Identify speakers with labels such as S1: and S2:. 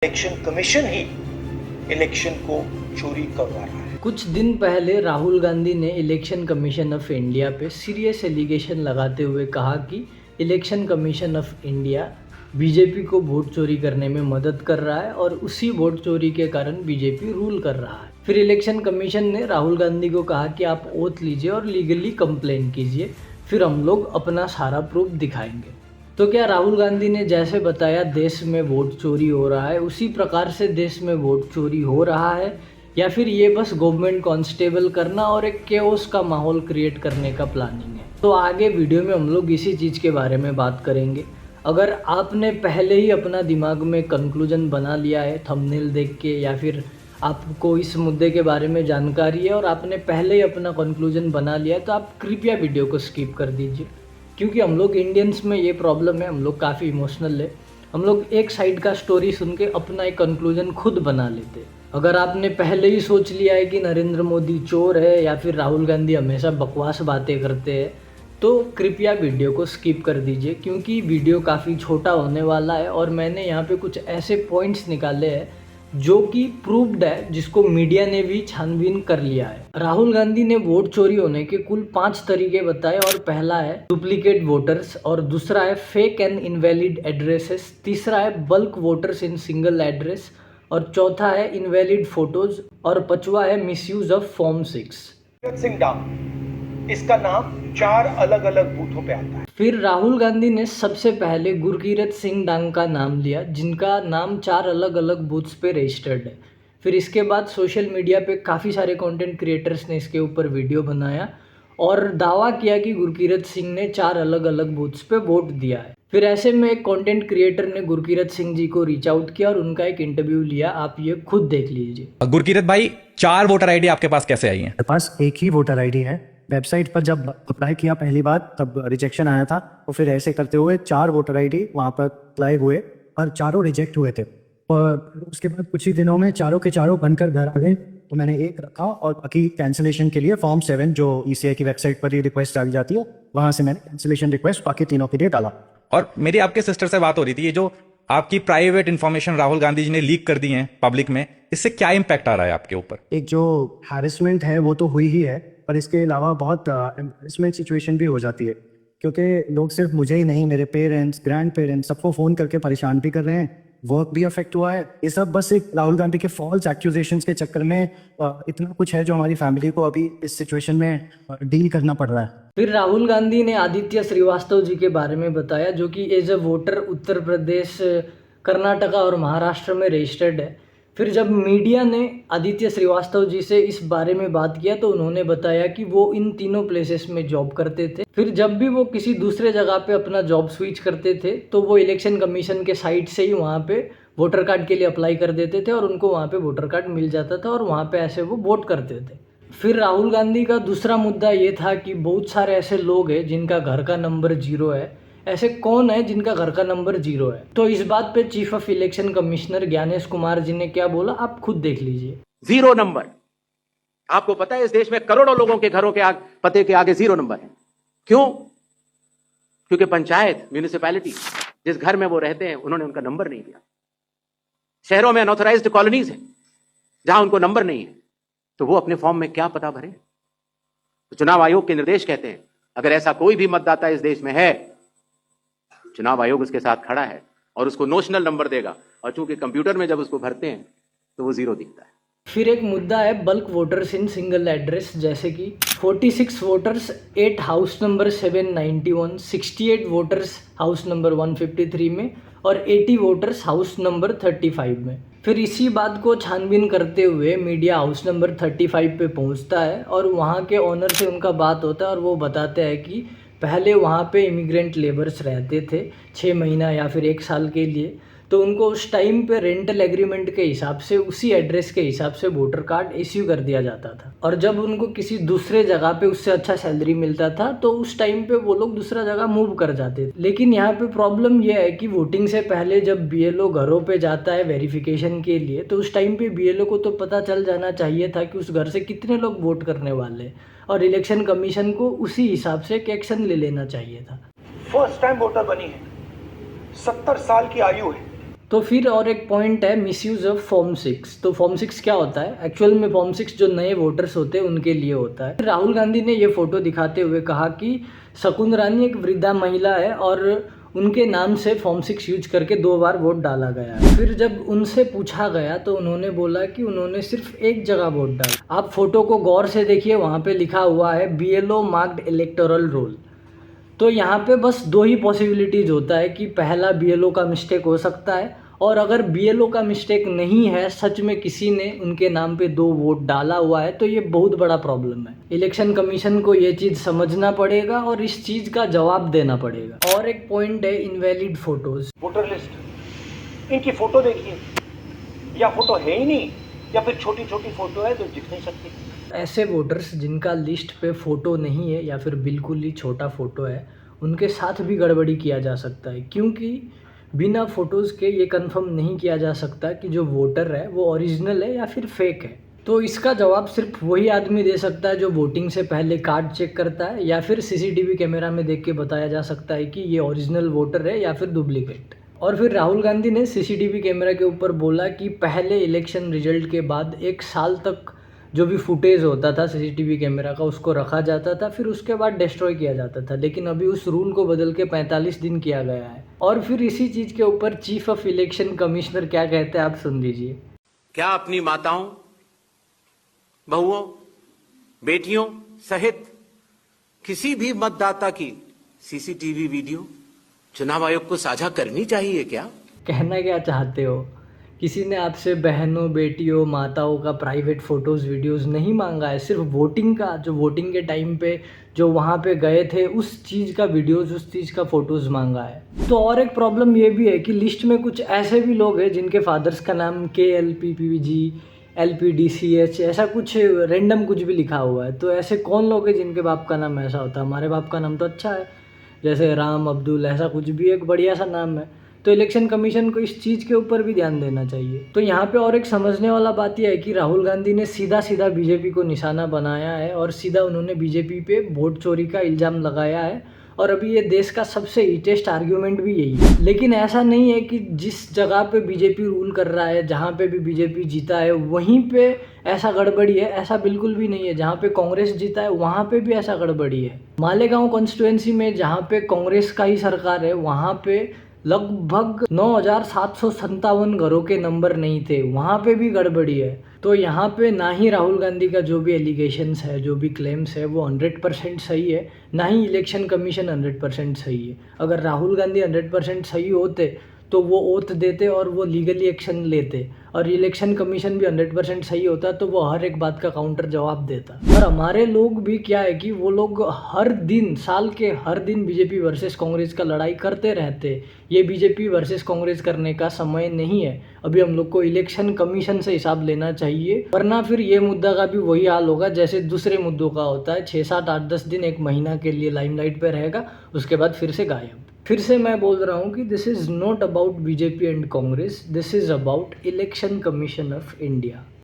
S1: Election commission ही election को चोरी करवा रहा है।
S2: कुछ दिन पहले राहुल गांधी ने इलेक्शन कमीशन ऑफ इंडिया पे सीरियस एलिगेशन लगाते हुए कहा कि election commission of India BJP को वोट चोरी करने में मदद कर रहा है और उसी वोट चोरी के कारण बीजेपी रूल कर रहा है। फिर इलेक्शन कमीशन ने राहुल गांधी को कहा कि आप ओथ लीजिए और लीगली कंप्लेन कीजिए, फिर हम लोग अपना सारा प्रूफ दिखाएंगे। तो क्या राहुल गांधी ने जैसे बताया देश में वोट चोरी हो रहा है, उसी प्रकार से देश में वोट चोरी हो रहा है, या फिर ये बस गवर्नमेंट कांस्टेबल करना और एक केओस का माहौल क्रिएट करने का प्लानिंग है? तो आगे वीडियो में हम लोग इसी चीज़ के बारे में बात करेंगे। अगर आपने पहले ही अपना दिमाग में कंक्लूजन बना लिया है थंबनेल देख के, या फिर आपको इस मुद्दे के बारे में जानकारी है और आपने पहले ही अपना कंक्लूजन बना लिया है, तो आप कृपया वीडियो को स्किप कर दीजिए। क्योंकि हम लोग इंडियंस में ये प्रॉब्लम है, हम लोग काफ़ी इमोशनल है। हम लोग एक साइड का स्टोरी सुन के अपना एक कंक्लूजन खुद बना लेते हैं। अगर आपने पहले ही सोच लिया है कि नरेंद्र मोदी चोर है या फिर राहुल गांधी हमेशा बकवास बातें करते हैं, तो कृपया वीडियो को स्किप कर दीजिए, क्योंकि वीडियो काफ़ी छोटा होने वाला है और मैंने यहाँ पे कुछ ऐसे पॉइंट्स निकाले हैं जो कि प्रूव्ड है, जिसको मीडिया ने भी छानबीन कर लिया है। राहुल गांधी ने वोट चोरी होने के कुल 5 तरीके बताए, और पहला है डुप्लीकेट वोटर्स, और दूसरा है फेक एंड इनवैलिड एड्रेसेस, तीसरा है bulk voters in single address, और चौथा है इनवैलिड फोटोज, और पांचवा है मिसयूज ऑफ फॉर्म 6।
S1: सिंह डांग, इसका नाम 4 अलग अलग बूथों पे आता है।
S2: फिर राहुल गांधी ने सबसे पहले गुरकीरत सिंह डांग का नाम लिया, जिनका नाम 4 अलग अलग बूथ्स पे रजिस्टर्ड है। फिर इसके बाद सोशल मीडिया पे काफ़ी सारे कंटेंट क्रिएटर्स ने इसके ऊपर वीडियो बनाया और दावा किया कि गुरकीरत सिंह ने 4 अलग अलग बूथ्स पे वोट दिया है। फिर ऐसे में एक कंटेंट क्रिएटर ने गुरकीरत सिंह जी को रीच आउट किया और उनका एक इंटरव्यू लिया, आप ये खुद देख लीजिए।
S3: गुरकीरत भाई, 4 वोटर आईडी आपके पास कैसे आई हैं?
S4: मेरे पास एक ही वोटर आईडी है। वेबसाइट पर जब अप्लाई किया पहली बार तब रिजेक्शन आया था, तो फिर ऐसे करते हुए 4 वोटर आईडी वहाँ पर अप्लाई हुए और चारों रिजेक्ट हुए थे। और उसके बाद कुछ ही दिनों में चारों के चारों बनकर घर आ गए, तो मैंने एक रखा और बाकी कैंसिलेशन के लिए फॉर्म 7 जो ईसीआई की वेबसाइट पर ही रिक्वेस्ट डाली जाती है, वहाँ से मैंने कैंसिलेशन रिक्वेस्ट बाकी तीनों के लिए डाला।
S3: और मेरी आपके सिस्टर से बात हो रही थी, ये जो आपकी प्राइवेट इंफॉर्मेशन राहुल गांधी जी ने लीक कर दी है पब्लिक में, इससे क्या इम्पैक्ट आ रहा है आपके ऊपर?
S4: एक जो हैरेसमेंट है वो तो हुई ही है, पर इसके अलावा बहुत एम्बैरेसमेंट सिचुएशन भी हो जाती है, क्योंकि लोग सिर्फ मुझे ही नहीं, मेरे पेरेंट्स, ग्रैंड पेरेंट्स, सबको फ़ोन करके परेशान भी कर रहे हैं। वर्क भी अफेक्ट हुआ है। ये सब बस एक राहुल गांधी के फॉल्स एक्यूजेशंस के चक्कर में इतना कुछ है जो हमारी फैमिली को अभी इस सिचुएशन में डील करना पड़ रहा है।
S2: फिर राहुल गांधी ने आदित्य श्रीवास्तव जी के बारे में बताया, जो कि as a voter Uttar Pradesh, Karnataka और महाराष्ट्र में रजिस्टर्ड है। फिर जब मीडिया ने आदित्य श्रीवास्तव जी से इस बारे में बात किया तो उन्होंने बताया कि वो इन तीनों प्लेसेस में जॉब करते थे। फिर जब भी वो किसी दूसरे जगह पे अपना जॉब स्विच करते थे तो वो इलेक्शन कमीशन के साइट से ही वहाँ पे वोटर कार्ड के लिए अप्लाई कर देते थे और उनको वहाँ पे वोटर कार्ड मिल जाता था और वहाँ पे ऐसे वो वोट करते थे। फिर राहुल गांधी का दूसरा मुद्दा ये था कि बहुत सारे ऐसे लोग हैं जिनका घर का नंबर 0 है। ऐसे कौन है जिनका घर का नंबर 0 है? तो इस बात पे chief of election commissioner Gyanesh Kumar ji ने क्या बोला, आप खुद देख लीजिए।
S5: 0 नंबर। आपको पता है इस देश में करोड़ों लोगों के घरों के पते के आगे 0 नंबर है। क्यों? क्योंकि पंचायत, म्यूनिसिपैलिटी, जिस घर में वो रहते हैं उन्होंने उनका नंबर नहीं दिया। शहरों में अनऑथराइज्ड कॉलोनीज हैं जहां उनको नंबर नहीं है, तो वो अपने फॉर्म में क्या पता भरे? तो चुनाव आयोग के निर्देश कहते हैं अगर ऐसा कोई भी मतदाता इस देश में है, चुनाव आयोग उसके साथ खड़ा है और उसको नोशनल नंबर देगा, और चूंकि कंप्यूटर में जब उसको भरते हैं तो वो 0 दिखता है।
S2: फिर एक मुद्दा है bulk voters in single address, जैसे कि 46 voters 8 house number 791, 68 voters house number 153 में और 80 वोटर्स हाउस नंबर 35 में। फिर इसी बात को छानबीन करते हुए मीडिया हाउस नंबर 35 पे पहुंचता है और वहाँ के ऑनर से उनका बात होता है और वो बताते हैं कि पहले वहाँ पे इमिग्रेंट लेबर्स रहते थे 6 महीना या फिर 1 साल के लिए, तो उनको उस टाइम पे रेंटल एग्रीमेंट के हिसाब से उसी एड्रेस के हिसाब से वोटर कार्ड इश्यू कर दिया जाता था। और जब उनको किसी दूसरे जगह पे उससे अच्छा सैलरी मिलता था तो उस टाइम पे वो लोग दूसरा जगह मूव कर जाते थे। लेकिन यहाँ पे प्रॉब्लम यह है कि वोटिंग से पहले जब बीएलओ घरों पे जाता है वेरिफिकेशन के लिए, तो उस टाइम पे बीएलओ को तो पता चल जाना चाहिए था कि उस घर से कितने लोग वोट करने वाले हैं और इलेक्शन कमीशन को उसी हिसाब से एक एक्शन ले लेना चाहिए था।
S1: फर्स्ट टाइम वोटर बनी है, 70 साल की आयु है।
S2: तो फिर और एक पॉइंट है मिसयूज़ ऑफ फॉर्म 6। तो फॉर्म 6 क्या होता है? एक्चुअल में फॉर्म 6 जो नए वोटर्स होते हैं उनके लिए होता है। राहुल गांधी ने ये फ़ोटो दिखाते हुए कहा कि शकुन रानी एक वृद्धा महिला है और उनके नाम से फॉर्म 6 यूज करके 2 बार वोट डाला गया है। फिर जब उनसे पूछा गया तो उन्होंने बोला कि उन्होंने सिर्फ एक जगह वोट डाला। आप फोटो को गौर से देखिए, वहाँ पे लिखा हुआ है BLO मार्क्ड इलेक्टोरल रोल। तो यहाँ पे बस 2 ही पॉसिबिलिटीज़ होता है कि पहला BLO का मिस्टेक हो सकता है, और अगर BLO का मिस्टेक नहीं है, सच में किसी ने उनके नाम पे 2 वोट डाला हुआ है, तो ये बहुत बड़ा प्रॉब्लम है। इलेक्शन कमीशन को ये चीज़ समझना पड़ेगा और इस चीज़ का जवाब देना पड़ेगा। और एक पॉइंट है इनवैलिड फोटोज़।
S1: वोटर लिस्ट, इनकी फोटो देखिए, या फोटो है ही नहीं या फिर छोटी छोटी फोटो है तो दिख नहीं सकती।
S2: ऐसे वोटर्स जिनका लिस्ट पे फ़ोटो नहीं है या फिर बिल्कुल ही छोटा फ़ोटो है, उनके साथ भी गड़बड़ी किया जा सकता है, क्योंकि बिना फ़ोटोज़ के ये कंफर्म नहीं किया जा सकता कि जो वोटर है वो ओरिजिनल है या फिर फेक है। तो इसका जवाब सिर्फ वही आदमी दे सकता है जो वोटिंग से पहले कार्ड चेक करता है, या फिर CCTV कैमरा में देख के बताया जा सकता है कि ये ओरिजिनल वोटर है या फिर डुप्लीकेट। और फिर राहुल गांधी ने CCTV कैमरा के ऊपर बोला कि पहले इलेक्शन रिजल्ट के बाद 1 साल तक जो भी फुटेज होता था CCTV कैमरा का उसको रखा जाता था, फिर उसके बाद डिस्ट्रॉय किया जाता था, लेकिन अभी उस रूल को बदल के 45 दिन किया गया है। और फिर इसी चीज़ के ऊपर चीफ ऑफ इलेक्शन कमिश्नर क्या कहते हैं आप सुन लीजिए।
S5: क्या अपनी माताओं, बहुओं, बेटियों सहित किसी भी मतदाता की CCTV वीडियो चुनाव आयोग को साझा करनी चाहिए क्या?
S2: कहना क्या चाहते हो? किसी ने आपसे बहनों, बेटियों, माताओं का प्राइवेट फ़ोटोज़ वीडियोज़ नहीं मांगा है, सिर्फ वोटिंग का, जो वोटिंग के टाइम पे जो वहाँ पे गए थे उस चीज़ का वीडियोज़, उस चीज़ का फ़ोटोज़ मांगा है। तो और एक प्रॉब्लम ये भी है कि लिस्ट में कुछ ऐसे भी लोग हैं जिनके फादर्स का नाम KLPPG, LPDCH ऐसा कुछ रैंडम कुछ भी लिखा हुआ है। तो ऐसे कौन लोग हैं जिनके बाप का नाम ऐसा होता है? हमारे बाप का नाम तो अच्छा है, जैसे राम, अब्दुल, ऐसा कुछ भी एक बढ़िया सा नाम है। तो इलेक्शन कमीशन को इस चीज़ के ऊपर भी ध्यान देना चाहिए। तो यहाँ पे और एक समझने वाला बात यह है कि राहुल गांधी ने सीधा सीधा बीजेपी को निशाना बनाया है और सीधा उन्होंने बीजेपी पे वोट चोरी का इल्ज़ाम लगाया है, और अभी ये देश का सबसे हीटेस्ट आर्ग्यूमेंट भी यही है। लेकिन ऐसा नहीं है कि जिस जगह पे बीजेपी रूल कर रहा है, जहाँ पे भी बीजेपी जीता है वहीं पे ऐसा गड़बड़ी है, ऐसा बिल्कुल भी नहीं है। जहाँ पे कांग्रेस जीता है वहाँ पे भी ऐसा गड़बड़ी है। मालेगांव कॉन्स्टिट्यूएंसी में जहाँ पे कांग्रेस का ही सरकार है, वहाँ पे लगभग 9,757 घरों के नंबर नहीं थे, वहाँ पे भी गड़बड़ी है। तो यहाँ पे ना ही राहुल गांधी का जो भी एलिगेशंस है, जो भी क्लेम्स है वो 100% सही है, ना ही इलेक्शन कमीशन 100% सही है। अगर राहुल गांधी 100% सही होते तो वो ओथ देते और वो लीगली एक्शन लेते, और इलेक्शन कमीशन भी 100% सही होता तो वो हर एक बात का काउंटर जवाब देता। और हमारे लोग भी क्या है कि वो लोग हर दिन, साल के हर दिन बीजेपी वर्सेस कांग्रेस का लड़ाई करते रहते। ये बीजेपी वर्सेस कांग्रेस करने का समय नहीं है। अभी हम लोग को इलेक्शन कमीशन से हिसाब लेना चाहिए, वरना फिर ये मुद्दा का भी वही हाल होगा जैसे दूसरे मुद्दों का होता है। 6, 7, 8, 10 दिन, 1 महीना के लिए लाइमलाइट पे रहेगा, उसके बाद फिर से गायब। फिर से मैं बोल रहा हूँ कि this is not about BJP and Congress, this is about election commission of India.